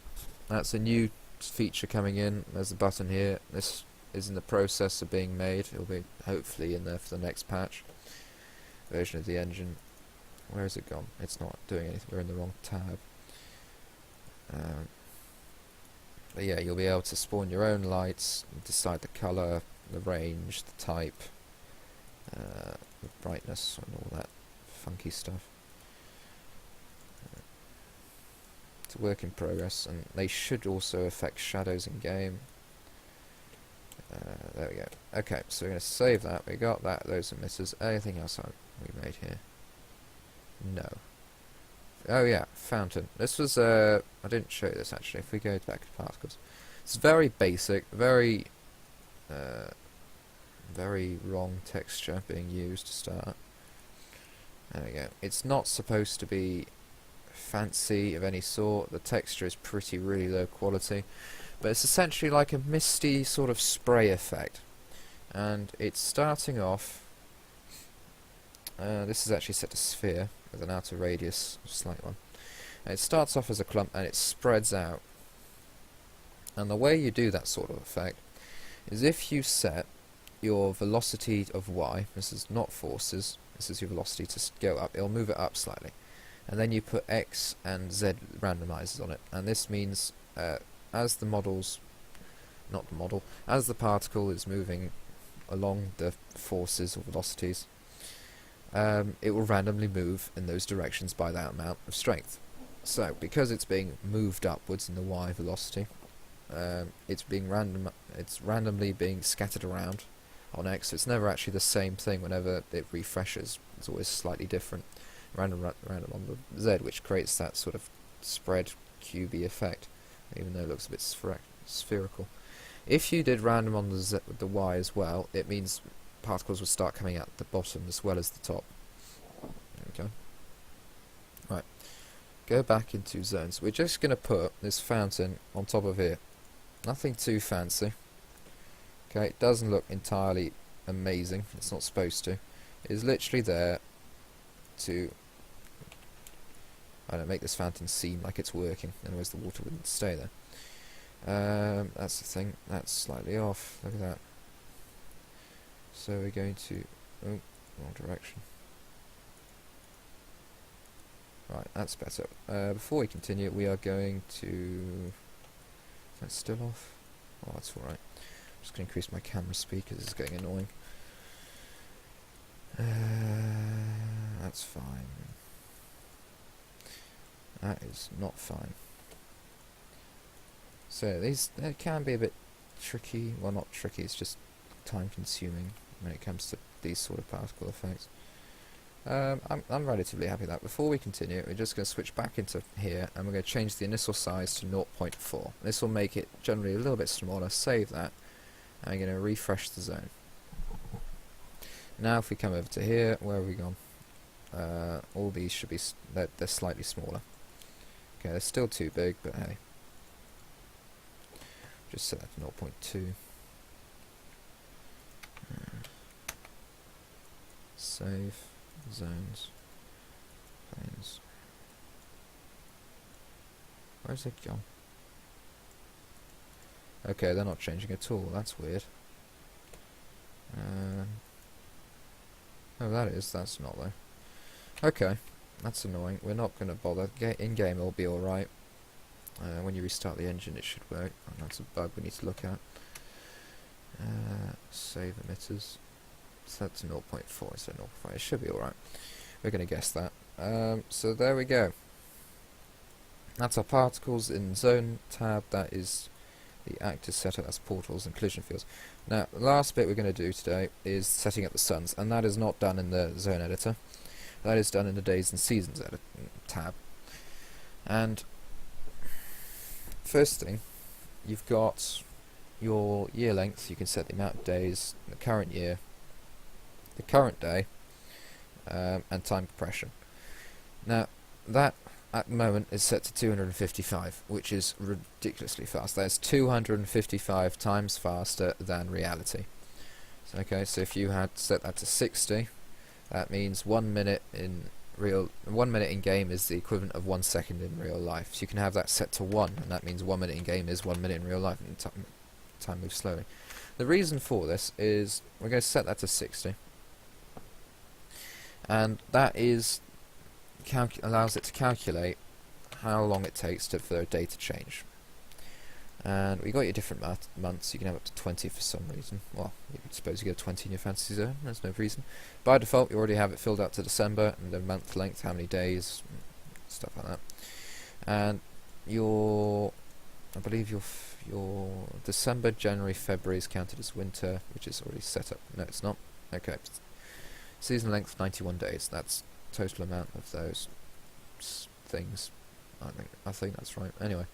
That's a new feature coming in. There's a button here. This is in the process of being made. It'll be hopefully in there for the next patch version of the engine. Where has it gone? It's not doing anything. We're in the wrong tab. But yeah, you'll be able to spawn your own lights, decide the colour, the range, the type, the brightness, and all that funky stuff. It's a work in progress, and they should also affect shadows in game. There we go. Okay, so we're going to save that. We got that, those emitters. Anything else we made here? No. Oh yeah, fountain. This was I didn't show you this actually. If we go back to particles, it's very basic, very wrong texture being used to start. There we go. It's not supposed to be fancy of any sort. The texture is really low quality, but it's essentially like a misty sort of spray effect, and it's starting off. This is actually set to sphere with an outer radius, a slight one. And it starts off as a clump and it spreads out. And the way you do that sort of effect is if you set your velocity of y, this is not forces, this is your velocity to go up, it'll move it up slightly. And then you put x and z randomizers on it. And this means as the models, not the model, as the particle is moving along the forces or velocities, it will randomly move in those directions by that amount of strength. So, because it's being moved upwards in the y velocity, it's randomly being scattered around on x. So it's never actually the same thing whenever it refreshes. It's always slightly different. Random on the z, which creates that sort of spread cubey effect, even though it looks a bit spherical. If you did random on the y as well, it means particles would start coming out the bottom as well as the top. Okay. Right. go back into zones. We're just going to put this fountain on top of here. Nothing too fancy. Okay, it doesn't look entirely amazing. It's not supposed to. It is literally there to, I don't know, make this fountain seem like it's working. Otherwise the water wouldn't stay there. That's the thing. That's slightly off. Look at that. So we're going to... Oh, wrong direction. Right, that's better. Before we continue, we are going to... That's still off? Oh, that's alright. I'm just going to increase my camera speed because it's getting annoying. That's fine. That is not fine. So they can be a bit tricky. Well, not tricky, it's just time consuming when it comes to these sort of particle effects. I'm relatively happy with that. Before we continue, we're just going to switch back into here, and we're going to change the initial size to 0.4. This will make it generally a little bit smaller. Save that, and we're going to refresh the zone. Now if we come over to here, where have we gone? All these should be, they're slightly smaller. Okay, they're still too big, but hey. Just set that to 0.2. Save. Zones. Planes. Where's it gone? Okay, they're not changing at all. That's weird. Oh, that is. That's not though. Okay, that's annoying. We're not going to bother. In-game it'll be alright. When you restart the engine it should work. Oh, that's a bug we need to look at. Save emitters. Set to 0.4 instead of 0.5. It should be alright. We're going to guess that. So there we go. That's our particles in zone tab. That is the actor setup. That's portals and collision fields. Now, the last bit we're going to do today is setting up the suns, and that is not done in the zone editor. That is done in the days and seasons tab. And first thing, you've got your year length. You can set the amount of days, the current year, the current day, and time compression. Now, that at the moment is set to 255, which is ridiculously fast. That's 255 times faster than reality. So, okay, so if you had set that to 60, that means 1 minute in game is the equivalent of 1 second in real life. So you can have that set to 1, and that means 1 minute in game is 1 minute in real life, and time moves slowly. The reason for this is we're going to set that to 60, and that is allows it to calculate how long it takes for a day to change. And we got your different months. You can have up to 20 for some reason. Well, you suppose you get 20 in your fantasy zone. There's no reason. By default, you already have it filled out to December, and the month length, how many days, stuff like that. And I believe your December, January, February is counted as winter, which is already set up. No, it's not. Okay. Season length 91 days. That's total amount of those things. I think that's right. Anyway.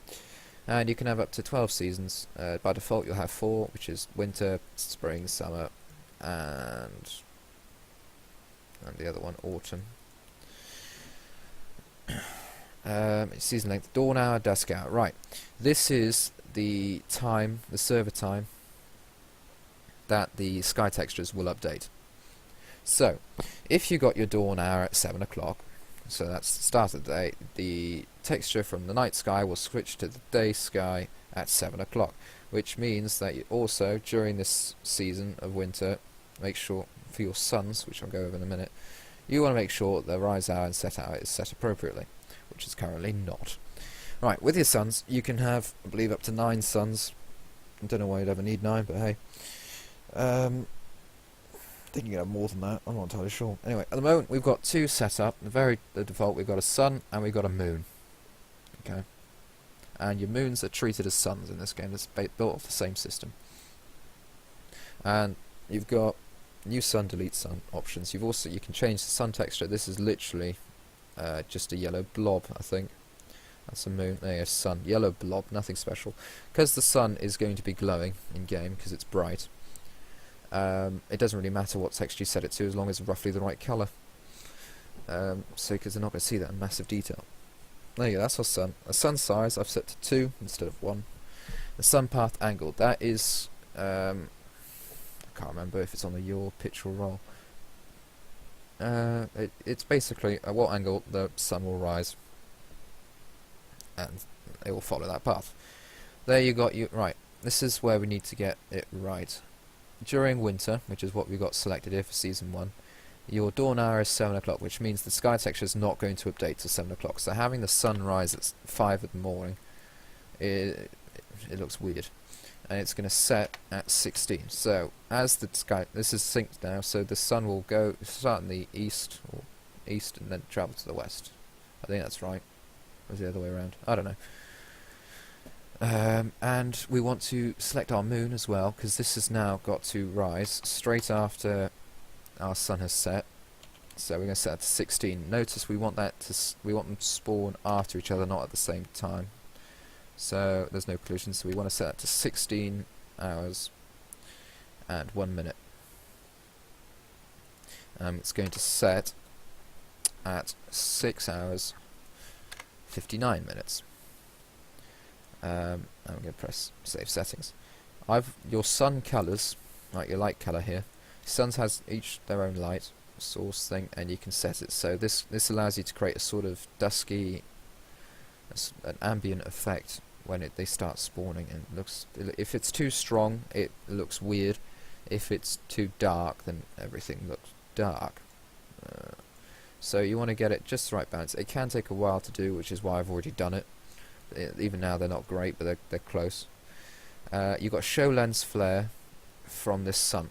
And you can have up to 12 seasons. By default you'll have 4, which is winter, spring, summer, and the other one, autumn. Season length, dawn hour, dusk hour. Right, this is the time, the server time, that the sky textures will update. So, if you got your dawn hour at 7 o'clock, so that's the start of the day, the texture from the night sky will switch to the day sky at 7 o'clock, which means that you also, during this season of winter, make sure, for your suns, which I'll go over in a minute, you want to make sure the rise hour and set hour is set appropriately, which is currently not. Right, with your suns, you can have, I believe, up to 9 suns. I don't know why you'd ever need 9, but hey. I think you can have more than that, I'm not entirely sure. Anyway, at the moment we've got 2 set up. The default, we've got a sun and we've got a moon. Okay. And your moons are treated as suns in this game. It's built off the same system. And you've got new sun, delete sun options. You can change the sun texture. This is literally just a yellow blob, I think. That's a moon. There you go, sun. Yellow blob, nothing special. Because the sun is going to be glowing in game because it's bright. It doesn't really matter what texture you set it to as long as it's roughly the right colour. So because they're not going to see that in massive detail. there you go, that's our sun. The sun size I've set to 2 instead of 1. The sun path angle, that is, I can't remember if it's on the yaw, pitch or roll. It's basically at what angle the sun will rise, and it will follow that path. There you got you right. This is where we need to get it right. During winter, which is what we got selected here for season 1, your dawn hour is 7 o'clock, which means the sky texture is not going to update till 7 o'clock. So having the sun rise at 5 in the morning, it looks weird. And it's going to set at 16. So as the sky, this is synced now, so the sun will start in the east and then travel to the west. I think that's right. Or is it the other way around? I don't know. And we want to select our moon as well, because this has now got to rise straight after our sun has set. So we're going to set it to 16. Notice we want them to spawn after each other, not at the same time. So there's no collision. So we want to set it to 16 hours and 1 minute. It's going to set at 6 hours 59 minutes. I'm going to press save settings. Your sun colours, like your light colour here. Suns has each their own light source thing, and you can set it so this allows you to create a sort of dusky, an ambient effect when they start spawning, and if it's too strong it looks weird. If it's too dark then everything looks dark. So you want to get it just the right balance. It can take a while to do, which is why I've already done it. Even now they're not great, but they're close. You've got show lens flare from this sun.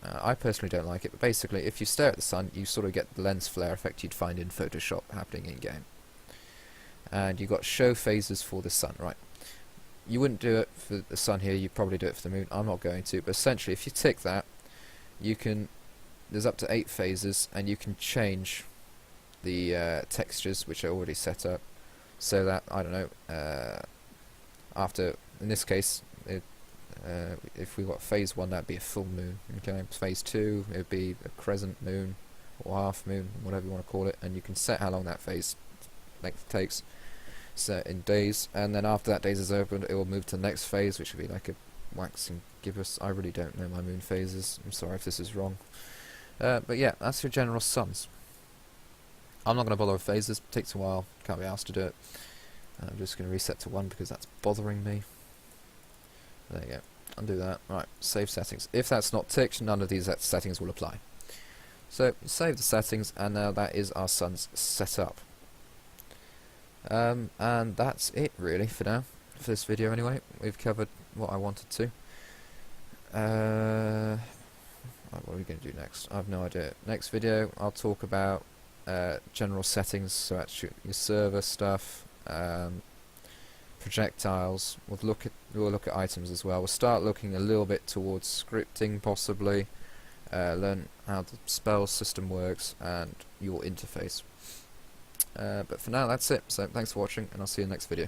I personally don't like it, but basically if you stare at the sun you sort of get the lens flare effect you'd find in Photoshop happening in game. And you've got show phases for the sun, right. You wouldn't do it for the sun here, you'd probably do it for the moon. I'm not going to, but essentially if you tick that, there's up to 8 phases, and you can change the textures which are already set up, so that, I don't know, after, in this case, if we got phase 1 that'd be a full moon, okay, phase 2 it would be a crescent moon, or half moon, whatever you want to call it, and you can set how long that phase length takes, set in days, and then after that days is opened it will move to the next phase, which would be like a waxing gibbous. I really don't know my moon phases, I'm sorry if this is wrong. But yeah, that's your general suns. I'm not going to bother with phases, it takes a while, can't be asked to do it. I'm just going to reset to 1 because that's bothering me. There you go, undo that. Right, save settings. If that's not ticked, none of these settings will apply. So, save the settings, and now that is our suns set up. And that's it really for now, for this video anyway. We've covered what I wanted to. What are we going to do next? I have no idea. Next video I'll talk about general settings, so actually your server stuff, projectiles. We'll look at items as well. We'll start looking a little bit towards scripting possibly, learn how the spell system works and your interface. But for now that's it, so thanks for watching and I'll see you in the next video.